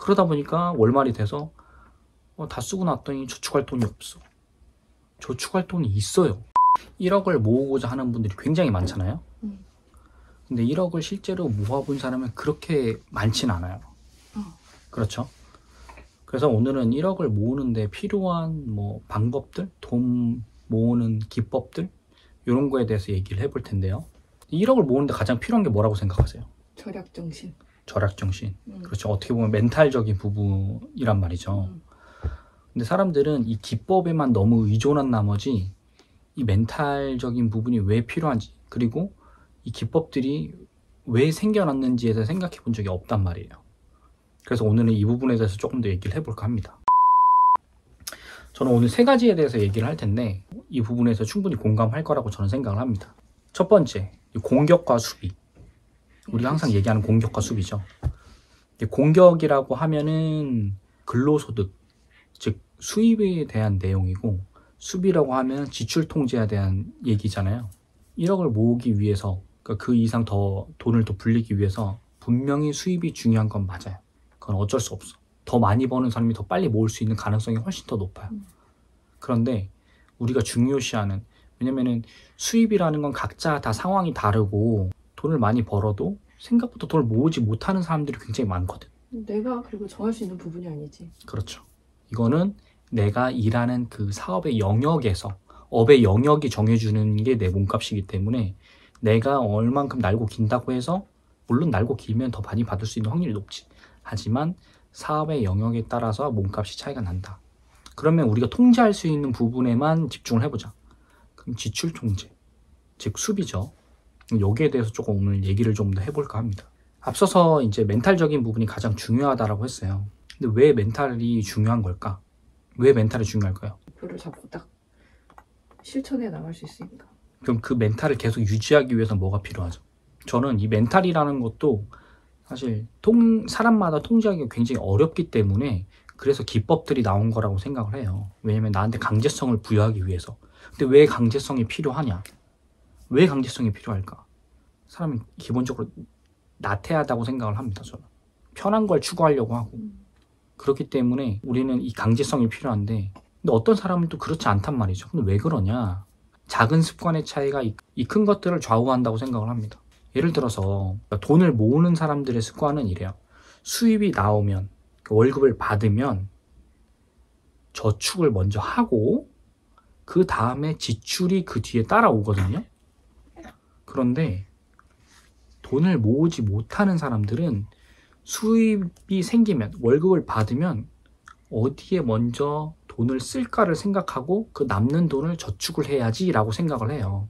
그러다 보니까 월말이 돼서 다 쓰고 났더니 저축할 돈이 없어. 저축할 돈이 있어요. 1억을 모으고자 하는 분들이 굉장히 많잖아요. 근데 1억을 실제로 모아본 사람은 그렇게 많진 않아요. 그렇죠? 그래서 오늘은 1억을 모으는데 필요한 방법들, 돈 모으는 기법들 이런 거에 대해서 얘기를 해볼 텐데요. 1억을 모으는데 가장 필요한 게 뭐라고 생각하세요? 절약정신. 절약정신. 그렇죠. 어떻게 보면 멘탈적인 부분이란 말이죠. 근데 사람들은 이 기법에만 너무 의존한 나머지 이 멘탈적인 부분이 왜 필요한지, 그리고 이 기법들이 왜 생겨났는지에 대해서 생각해 본 적이 없단 말이에요. 그래서 오늘은 이 부분에 대해서 조금 더 얘기를 해볼까 합니다. 저는 오늘 3가지에 대해서 얘기를 할 텐데 이 부분에서 충분히 공감할 거라고 저는 생각을 합니다. 첫 번째, 공격과 수비. 우리가 항상 얘기하는 공격과 수비죠. 공격이라고 하면은 근로소득, 즉 수입에 대한 내용이고, 수비라고 하면 지출 통제에 대한 얘기잖아요. 1억을 모으기 위해서, 그러니까 그 이상 더 돈을 더 불리기 위해서 분명히 수입이 중요한 건 맞아요. 그건 어쩔 수 없어. 더 많이 버는 사람이 더 빨리 모을 수 있는 가능성이 훨씬 더 높아요. 그런데 우리가 중요시하는, 왜냐면은 수입이라는 건 각자 다 상황이 다르고 돈을 많이 벌어도 생각보다 돈을 모으지 못하는 사람들이 굉장히 많거든. 내가 그리고 정할 수 있는 부분이 아니지. 그렇죠. 이거는 내가 일하는 그 사업의 영역에서, 업의 영역이 정해주는 게 내 몸값이기 때문에 내가 얼만큼 날고 긴다고 해서, 물론 날고 길면 더 많이 받을 수 있는 확률이 높지. 하지만 사업의 영역에 따라서 몸값이 차이가 난다. 그러면 우리가 통제할 수 있는 부분에만 집중을 해보자. 그럼 지출 통제, 즉 수비죠. 여기에 대해서 조금 오늘 얘기를 좀 더 해볼까 합니다. 앞서서 이제 멘탈적인 부분이 가장 중요하다라고 했어요. 근데 왜 멘탈이 중요한 걸까? 왜 멘탈이 중요할까요? 목표를 잡고 딱 실천해 나갈 수 있으니까. 그럼 그 멘탈을 계속 유지하기 위해서 뭐가 필요하죠? 저는 이 멘탈이라는 것도 사실 사람마다 통제하기가 굉장히 어렵기 때문에 그래서 기법들이 나온 거라고 생각을 해요. 왜냐면 나한테 강제성을 부여하기 위해서. 근데 왜 강제성이 필요하냐? 왜 강제성이 필요할까? 사람이 기본적으로 나태하다고 생각을 합니다. 저는 편한 걸 추구하려고 하고, 그렇기 때문에 우리는 이 강제성이 필요한데, 근데 어떤 사람은 또 그렇지 않단 말이죠. 근데 왜 그러냐? 작은 습관의 차이가 이 큰 것들을 좌우한다고 생각을 합니다. 예를 들어서 돈을 모으는 사람들의 습관은 이래요. 수입이 나오면, 월급을 받으면 저축을 먼저 하고 그 다음에 지출이 그 뒤에 따라오거든요. 그런데 돈을 모으지 못하는 사람들은 수입이 생기면, 월급을 받으면 어디에 먼저 돈을 쓸까를 생각하고 그 남는 돈을 저축을 해야지 라고 생각을 해요.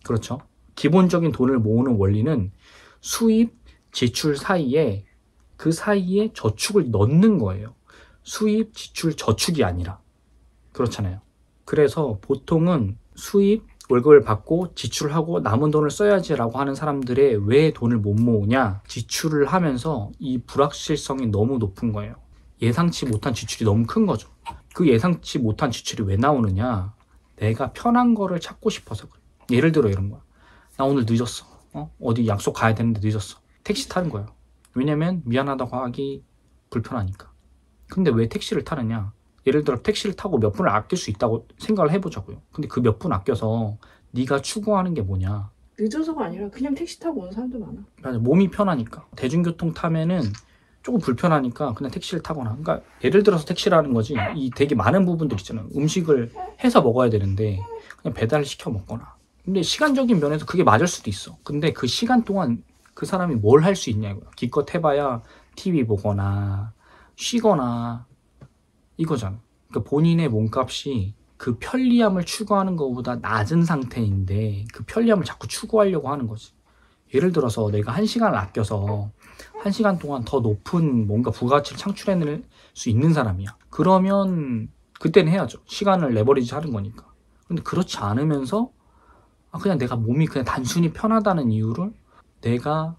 그렇죠? 기본적인 돈을 모으는 원리는 수입, 지출 사이에, 그 사이에 저축을 넣는 거예요. 수입, 지출, 저축이 아니라. 그렇잖아요. 그래서 보통은 수입, 월급을 받고 지출하고 남은 돈을 써야지 라고 하는 사람들의 왜 돈을 못 모으냐? 지출을 하면서 이 불확실성이 너무 높은 거예요. 예상치 못한 지출이 너무 큰 거죠. 그 예상치 못한 지출이 왜 나오느냐? 내가 편한 거를 찾고 싶어서 그래. 예를 들어 이런 거야. 나 오늘 늦었어. 어디 약속 가야 되는데 늦었어. 택시 타는 거야. 왜냐면 미안하다고 하기 불편하니까. 근데 왜 택시를 타느냐? 예를 들어 택시를 타고 몇 분을 아낄 수 있다고 생각을 해보자고요. 근데 그 몇 분 아껴서 네가 추구하는 게 뭐냐? 늦어서가 아니라 그냥 택시 타고 오는 사람도 많아. 맞아, 몸이 편하니까. 대중교통 타면은 조금 불편하니까 그냥 택시를 타거나. 그러니까 예를 들어서 택시라는 거지. 이 되게 많은 부분들 있잖아요. 음식을 해서 먹어야 되는데 그냥 배달을 시켜 먹거나. 근데 시간적인 면에서 그게 맞을 수도 있어. 근데 그 시간 동안 그 사람이 뭘 할 수 있냐고요. 기껏 해봐야 TV 보거나 쉬거나 이거잖아. 그러니까 본인의 몸값이 그 편리함을 추구하는 것보다 낮은 상태인데 그 편리함을 자꾸 추구하려고 하는 거지. 예를 들어서 내가 1시간을 아껴서 1시간 동안 더 높은 뭔가 부가가치를 창출해낼 수 있는 사람이야. 그러면 그때는 해야죠. 시간을 레버리지 하는 거니까. 근데 그렇지 않으면서 그냥 내가 몸이 그냥 단순히 편하다는 이유를 내가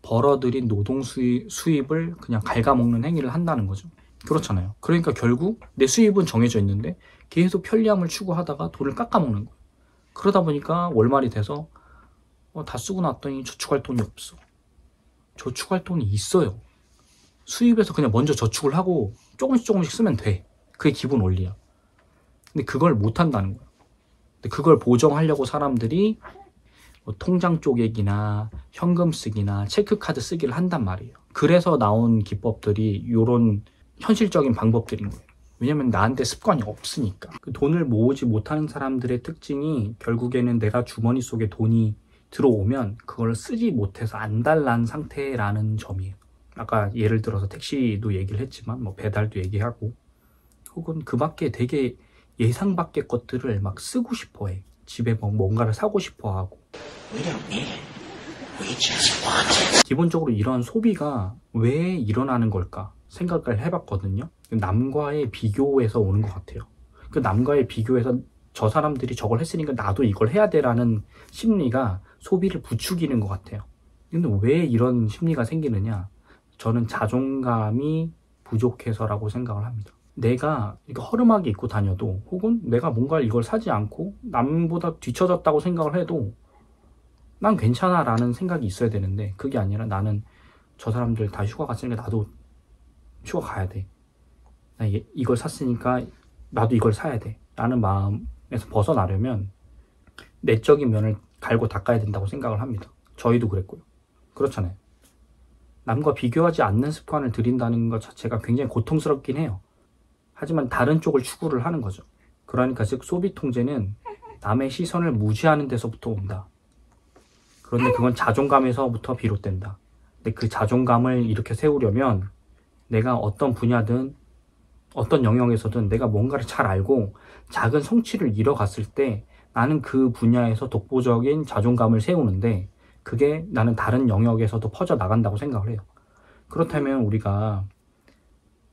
벌어들인 노동 수입을 그냥 갉아먹는 행위를 한다는 거죠. 그렇잖아요. 그러니까 결국 내 수입은 정해져 있는데 계속 편리함을 추구하다가 돈을 깎아먹는 거예요. 그러다 보니까 월말이 돼서 다 쓰고 났더니 저축할 돈이 없어. 저축할 돈이 있어요. 수입에서 그냥 먼저 저축을 하고 조금씩 쓰면 돼. 그게 기본 원리야. 근데 그걸 못 한다는 거야. 근데 그걸 보정하려고 사람들이 뭐 통장 쪼개기나 현금 쓰기나 체크카드 쓰기를 한단 말이에요. 그래서 나온 기법들이 이런 현실적인 방법들인 거예요. 왜냐면 나한테 습관이 없으니까. 그 돈을 모으지 못하는 사람들의 특징이 결국에는 내가 주머니 속에 돈이 들어오면 그걸 쓰지 못해서 안달난 상태라는 점이에요. 아까 예를 들어서 택시도 얘기를 했지만 뭐 배달도 얘기하고, 혹은 그 밖에 되게 예상 밖의 것들을 막 쓰고 싶어 해. 집에 뭔가를 사고 싶어 하고. 기본적으로 이런 소비가 왜 일어나는 걸까 생각을 해봤거든요. 남과의 비교에서 오는 것 같아요. 그 남과의 비교에서 저 사람들이 저걸 했으니까 나도 이걸 해야 돼라는 심리가 소비를 부추기는 것 같아요. 근데 왜 이런 심리가 생기느냐? 저는 자존감이 부족해서라고 생각을 합니다. 내가 이거 허름하게 입고 다녀도, 혹은 내가 뭔가 이걸 사지 않고 남보다 뒤처졌다고 생각을 해도 난 괜찮아 라는 생각이 있어야 되는데, 그게 아니라 나는 저 사람들 다 휴가 갔으니까 나도 휴가 가야 돼. 나 이걸 샀으니까 나도 이걸 사야 돼 라는 마음에서 벗어나려면 내적인 면을 갈고 닦아야 된다고 생각을 합니다. 저희도 그랬고요. 그렇잖아요. 남과 비교하지 않는 습관을 들인다는 것 자체가 굉장히 고통스럽긴 해요. 하지만 다른 쪽을 추구를 하는 거죠. 그러니까 즉 소비 통제는 남의 시선을 무시하는 데서부터 온다. 그런데 그건 자존감에서부터 비롯된다. 근데 그 자존감을 이렇게 세우려면 내가 어떤 분야든 어떤 영역에서든 내가 뭔가를 잘 알고 작은 성취를 이뤄갔을 때 나는 그 분야에서 독보적인 자존감을 세우는데, 그게 나는 다른 영역에서도 퍼져 나간다고 생각을 해요. 그렇다면 우리가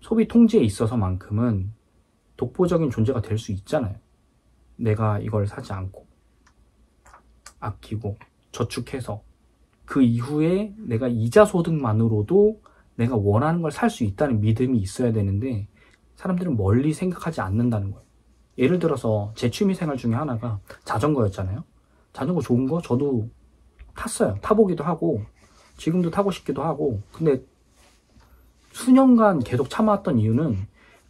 소비 통제에 있어서만큼은 독보적인 존재가 될 수 있잖아요. 내가 이걸 사지 않고 아끼고 저축해서 그 이후에 내가 이자 소득만으로도 내가 원하는 걸 살 수 있다는 믿음이 있어야 되는데, 사람들은 멀리 생각하지 않는다는 거예요. 예를 들어서 제 취미생활 중에 하나가 자전거였잖아요. 자전거 좋은 거 저도 탔어요. 타보기도 하고 지금도 타고 싶기도 하고. 근데 수년간 계속 참아왔던 이유는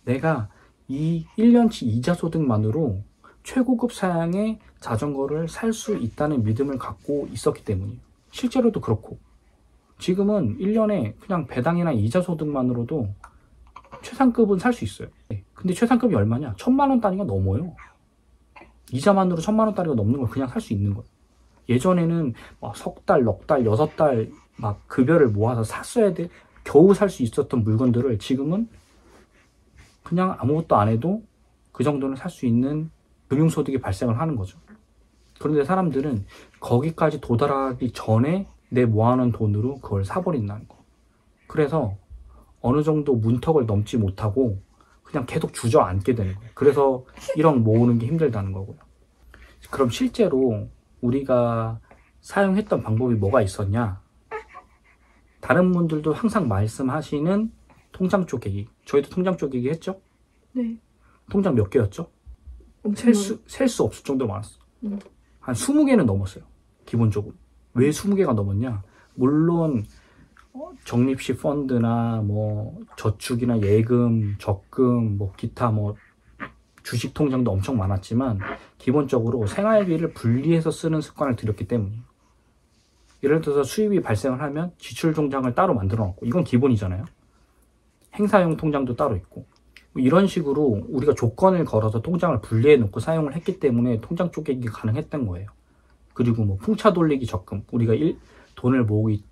내가 이 1년치 이자 소득만으로 최고급 사양의 자전거를 살 수 있다는 믿음을 갖고 있었기 때문이에요. 실제로도 그렇고, 지금은 1년에 그냥 배당이나 이자 소득만으로도 최상급은 살 수 있어요. 근데 최상급이 얼마냐? 1,000만 원 단위가 넘어요. 이자만으로 1,000만 원 단위가 넘는 걸 그냥 살 수 있는 거예요. 예전에는 막 석 달, 넉 달, 6달 막 급여를 모아서 샀어야 돼. 겨우 살 수 있었던 물건들을 지금은 그냥 아무것도 안 해도 그 정도는 살 수 있는 금융소득이 발생을 하는 거죠. 그런데 사람들은 거기까지 도달하기 전에 내 모아놓은 돈으로 그걸 사버린다는 거. 그래서 어느 정도 문턱을 넘지 못하고 그냥 계속 주저앉게 되는 거예요. 그래서 1억 모으는 게 힘들다는 거고요. 그럼 실제로 우리가 사용했던 방법이 뭐가 있었냐? 다른 분들도 항상 말씀하시는 통장 쪼개기. 저희도 통장 쪼개기 했죠? 네. 통장 몇 개였죠? 셀 수 없을 정도로 많았어. 한 20개는 넘었어요. 기본적으로. 왜 20개가 넘었냐? 물론 적립식 펀드나 뭐 저축이나 예금, 적금, 뭐 기타 뭐 주식 통장도 엄청 많았지만, 기본적으로 생활비를 분리해서 쓰는 습관을 들였기 때문이에요. 예를 들어서 수입이 발생을 하면 지출 통장을 따로 만들어 놨고, 이건 기본이잖아요. 행사용 통장도 따로 있고, 이런 식으로 우리가 조건을 걸어서 통장을 분리해 놓고 사용을 했기 때문에 통장 쪼개기가 가능했던 거예요. 그리고 뭐 풍차 돌리기 적금, 우리가 돈을 모으기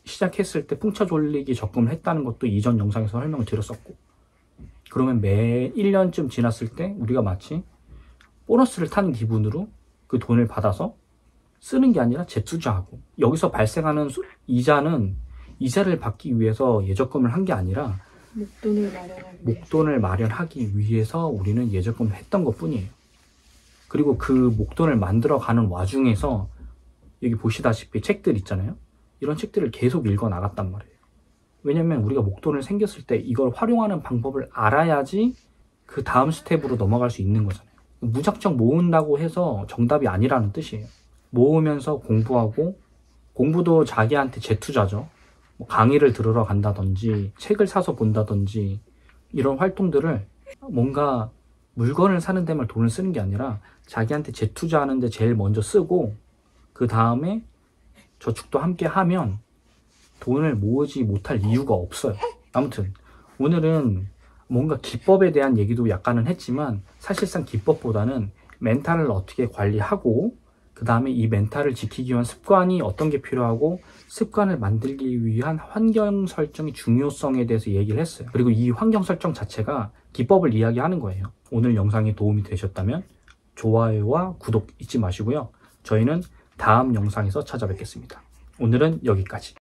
시작했을 때 풍차 돌리기 적금을 했다는 것도 이전 영상에서 설명을 드렸었고, 그러면 매 1년쯤 지났을 때 우리가 마치 보너스를 타는 기분으로 그 돈을 받아서 쓰는 게 아니라 재투자하고, 여기서 발생하는 이자는 이자를 받기 위해서 예적금을 한 게 아니라 목돈을 마련하기 위해서 우리는 예적금을 했던 것 뿐이에요. 그리고 그 목돈을 만들어가는 와중에서 여기 보시다시피 책들 있잖아요. 이런 책들을 계속 읽어 나갔단 말이에요. 왜냐면 우리가 목돈을 생겼을 때 이걸 활용하는 방법을 알아야지 그 다음 스텝으로 넘어갈 수 있는 거잖아요. 무작정 모은다고 해서 정답이 아니라는 뜻이에요. 모으면서 공부하고, 공부도 자기한테 재투자죠. 뭐 강의를 들으러 간다든지 책을 사서 본다든지 이런 활동들을 뭔가 물건을 사는 데만 돈을 쓰는 게 아니라 자기한테 재투자하는 데 제일 먼저 쓰고 그 다음에 저축도 함께 하면 돈을 모으지 못할 이유가 없어요. 아무튼 오늘은 뭔가 기법에 대한 얘기도 약간은 했지만 사실상 기법보다는 멘탈을 어떻게 관리하고 그 다음에 이 멘탈을 지키기 위한 습관이 어떤 게 필요하고 습관을 만들기 위한 환경 설정의 중요성에 대해서 얘기를 했어요. 그리고 이 환경 설정 자체가 기법을 이야기하는 거예요. 오늘 영상이 도움이 되셨다면 좋아요와 구독 잊지 마시고요. 저희는 다음 영상에서 찾아뵙겠습니다. 오늘은 여기까지.